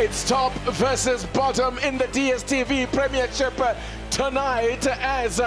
It's top versus bottom in the DStv Premiership tonight as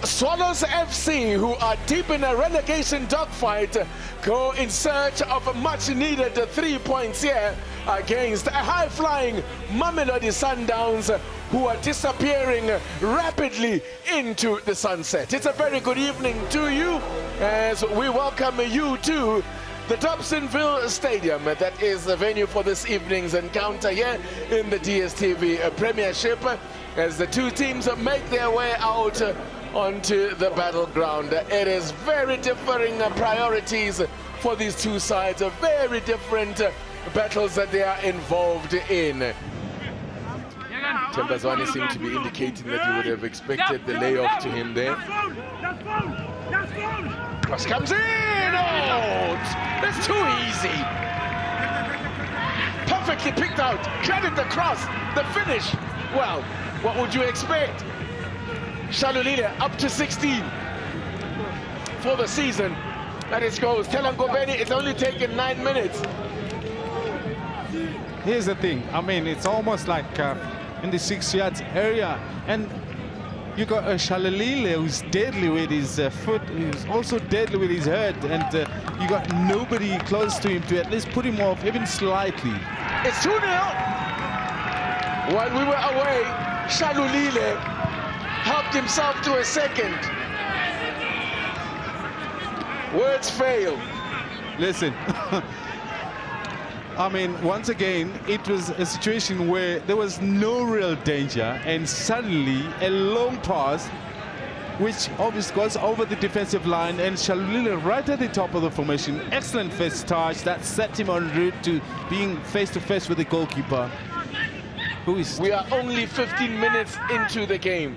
Swallows FC, who are deep in a relegation dogfight, go in search of much-needed 3 points here against a high-flying Mamelodi Sundowns, who are disappearing rapidly into the sunset. It's a very good evening to you as we welcome you to the Dobsonville Stadium. That is the venue for this evening's encounter here in the DStv Premiership as the two teams make their way out onto the battleground. It is very differing priorities for these two sides, very different battles that they are involved in. Tembazwane seemed to be indicating that you would have expected the layoff to him there. Cross comes in! Oh, it's too easy. Perfectly picked out. Credit the cross, the finish. Well, what would you expect? Shalulile up to 16 for the season. That is goals. Telangobeni, it's only taken 9 minutes. Here's the thing. I mean, it's almost like in the 6 yards area, and you got a Shalulile who's deadly with his foot, who's also deadly with his head, and you got nobody close to him to at least put him off even slightly. It's 2-0. While we were away, Shalulile helped himself to a second. Words fail. Listen, I mean, once again, it was a situation where there was no real danger, and suddenly a long pass, which obviously goes over the defensive line, and Shalulile right at the top of the formation. Excellent first touch that set him en route to being face-to-face with the goalkeeper. Who is... We are only 15 minutes into the game.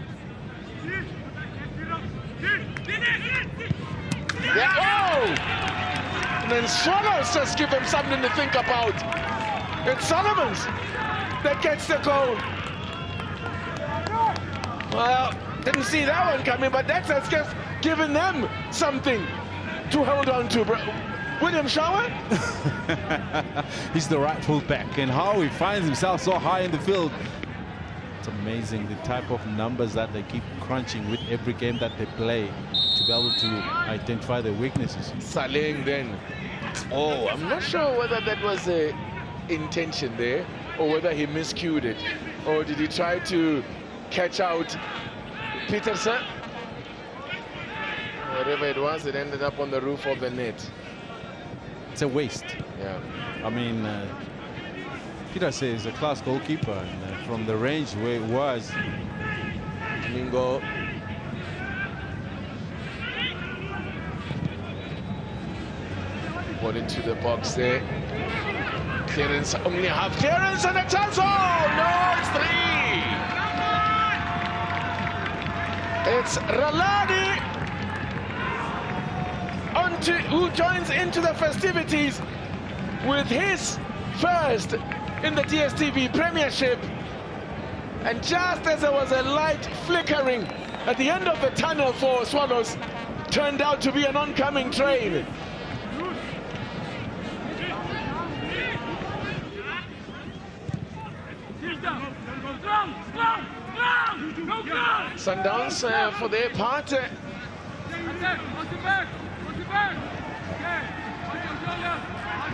Yeah. Oh! And then Swallows just give them something to think about. It's Solomons that gets the goal. Well, didn't see that one coming, but that's just giving them something to hold on to. William Shower? He's the right fullback, and how he finds himself so high in the field. It's amazing the type of numbers that they keep crunching with every game that they play to be able to identify their weaknesses. Saleng then. Oh, I'm not sure whether that was the intention there or whether he miscued it. Or did he try to catch out Peterson? Whatever it was, it ended up on the roof of the net. It's a waste. Yeah. I mean, Peter says a class goalkeeper, and from the range where it was, Mingo. Put into the box there. Clearance, only half clearance and a chance. Oh no, it's 3. It's Ralani who joins into the festivities with his first in the DStv Premiership. And just as there was a light flickering at the end of the tunnel for Swallows, turned out to be an oncoming train. Sundowns, for their part,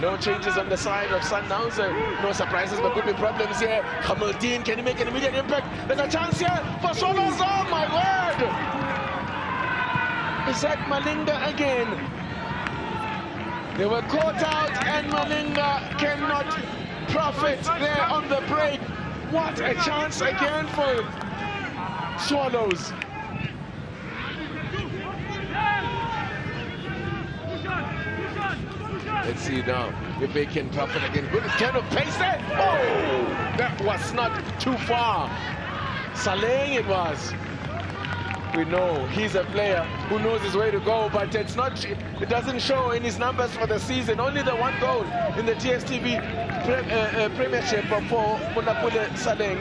no changes on the side of Sundowns, no surprises, but could be problems here. Hamilton, can he make an immediate impact? There's a chance here for Swallows. Oh my word! Isaac Malinga again. They were caught out, and Malinga cannot profit there on the break. What a chance again for Swallows. Let's see now if they can profit again. Good kind of pace there. Oh, that was not too far. Saleng it was. We know he's a player who knows his way to go, but it's not. It doesn't show in his numbers for the season. Only the 1 goal in the DStv Premiership for Munapule Saleng,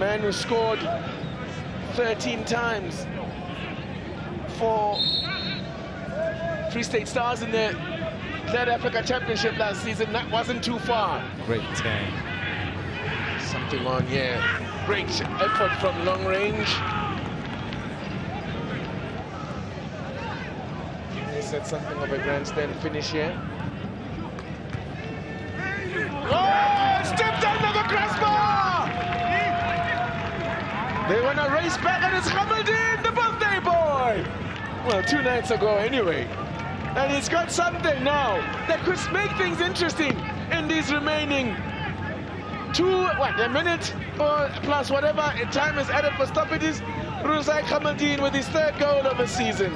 man who scored 13 times for Free State Stars in the that Africa Championship last season. That wasn't too far. Great turn. Something on here. Great effort from long range. He said something of a grandstand finish here. Oh, stepped under the crossbar! They want to race back, and it's Hamilton, the birthday boy! Well, 2 nights ago anyway. And he's got something now that could make things interesting in these remaining a minute or plus whatever time is added for stoppages. Rusai Hamilton with his 3rd goal of the season.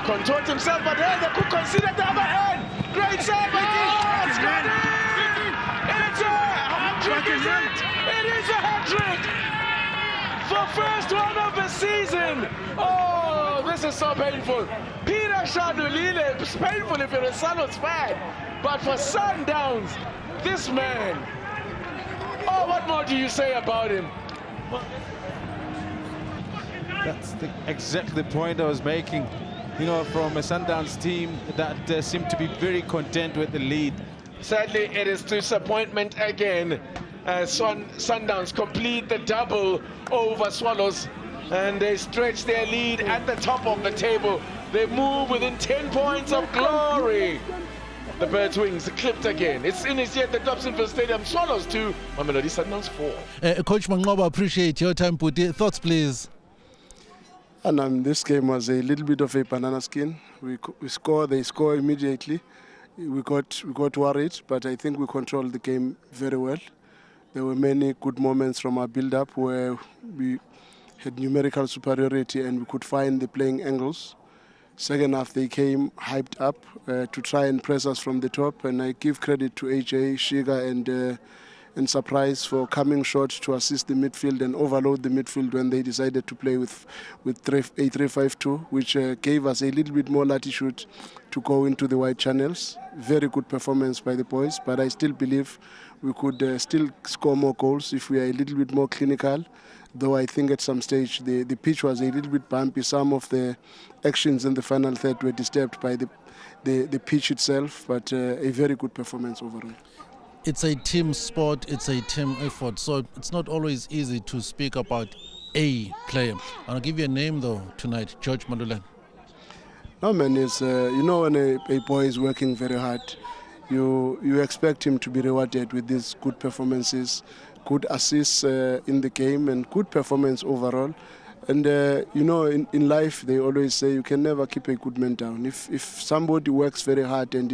Contort himself, but hey, they could consider the other end. Great save! Oh, it's got it! It's a hat-trick, is it? It is a hat-trick! For first one of the season! Oh, this is so painful. Peter Shadulile, it's painful if you're a Swallows fan, but for Sundowns, this man, oh, what more do you say about him? That's exactly the point I was making. You know, from a Sundowns team that seemed to be very content with the lead. Sadly, it is disappointment again. Sundowns complete the double over Swallows, and they stretch their lead at the top of the table. They move within 10 points of glory. The Birds' wings clipped again. It's finished at the Dobsonville Stadium. Swallows 2, mamelodi Sundowns 4. Coach Mangoba, appreciate your time. Puti. Thoughts, please? And this game was a little bit of a banana skin. We score, they score immediately. We got worried, but I think we controlled the game very well. There were many good moments from our build-up where we had numerical superiority and we could find the playing angles. Second half, they came hyped up to try and press us from the top, and I give credit to AJ, Shiga, and Surprise for coming short to assist the midfield and overload the midfield when they decided to play with a 3-5-2, which gave us a little bit more latitude to go into the wide channels. Very good performance by the boys, but I still believe we could still score more goals if we are a little bit more clinical. Though I think at some stage the pitch was a little bit bumpy. Some of the actions in the final third were disturbed by the pitch itself, but a very good performance overall. It's a team sport, it's a team effort, so it's not always easy to speak about a player. I'll give you a name though tonight, George Madulan. No man, it's, you know, when a boy is working very hard, you expect him to be rewarded with these good performances, good assists in the game and good performance overall. And you know, in life they always say you can never keep a good man down. If somebody works very hard and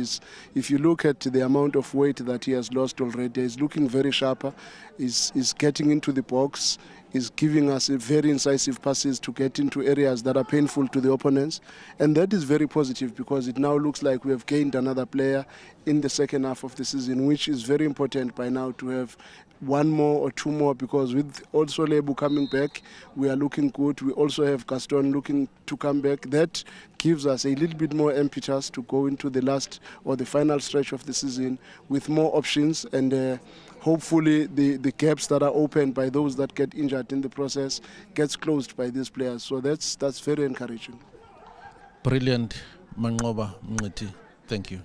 if you look at the amount of weight that he has lost already, he's looking very sharper, is getting into the box, is giving us a very incisive passes to get into areas that are painful to the opponents. And that is very positive because it now looks like we have gained another player in the second half of the season, which is very important by now to have one more or two more, because with also Lebu coming back, we are looking good. We also have Gaston looking to come back. That gives us a little bit more impetus to go into the last or the final stretch of the season with more options, and hopefully the gaps that are opened by those that get injured in the process gets closed by these players. So that's very encouraging. Brilliant, Mangoba Mngiti. Thank you.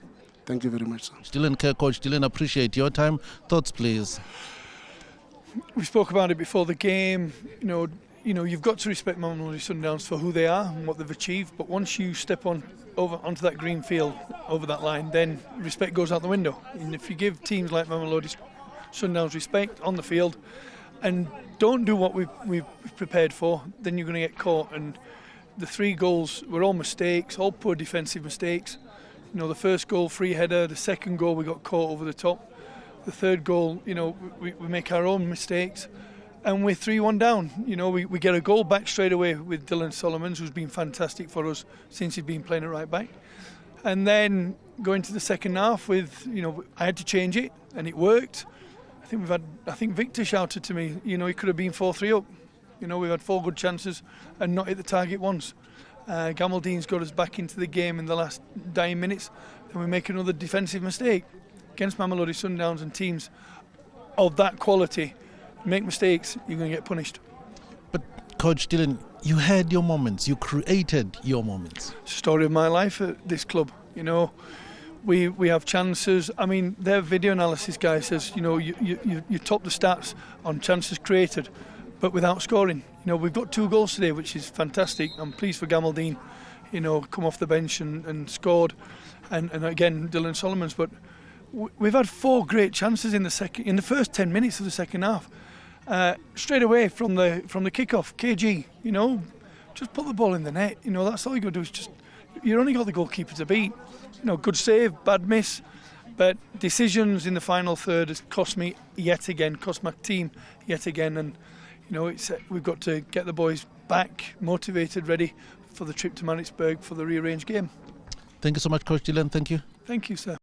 Thank you very much, sir. Dylan Kerr, Coach Dylan, appreciate your time. Thoughts, please? We spoke about it before the game. You know, you've got to respect mamelodi Sundowns for who they are and what they've achieved. But once you step onto that green field, over that line, then respect goes out the window. And if you give teams like mamelodi Sundowns respect on the field and don't do what we've prepared for, then you're going to get caught. And the 3 goals were all mistakes, all poor defensive mistakes. You know, the first goal, free header. The second goal, we got caught over the top. The third goal, you know, we make our own mistakes, and we're 3-1 down. You know, we get a goal back straight away with Dylan Solomons, who's been fantastic for us since he's been playing at right back. And then going to the second half with, you know, I had to change it, and it worked. I think Victor shouted to me, you know, he could have been 4-3 up. You know, we've had 4 good chances and not hit the target once. Gamaldine's got us back into the game in the last dying minutes, and we make another defensive mistake. Against mamelodi Sundowns and teams of that quality, make mistakes, you're going to get punished. But Coach Dylan, you had your moments, you created your moments. It's the story of my life at this club. You know, we have chances. I mean, their video analysis guy says, you know, you top the stats on chances created, but without scoring. You know, we've got 2 goals today, which is fantastic. I'm pleased for Gamaldeen, you know, come off the bench and scored, and again Dylan Solomons. But we've had 4 great chances in the first 10 minutes of the second half. Straight away from the kick-off, KG, you know, just put the ball in the net. You know, that's all you got to do. Is just, you only got the goalkeeper to beat. You know, good save, bad miss, but decisions in the final third has cost me yet again, cost my team yet again. And you know, we've got to get the boys back motivated, ready for the trip to Maritzburg for the rearranged game. Thank you so much, Coach Dylan. Thank you. Thank you, sir.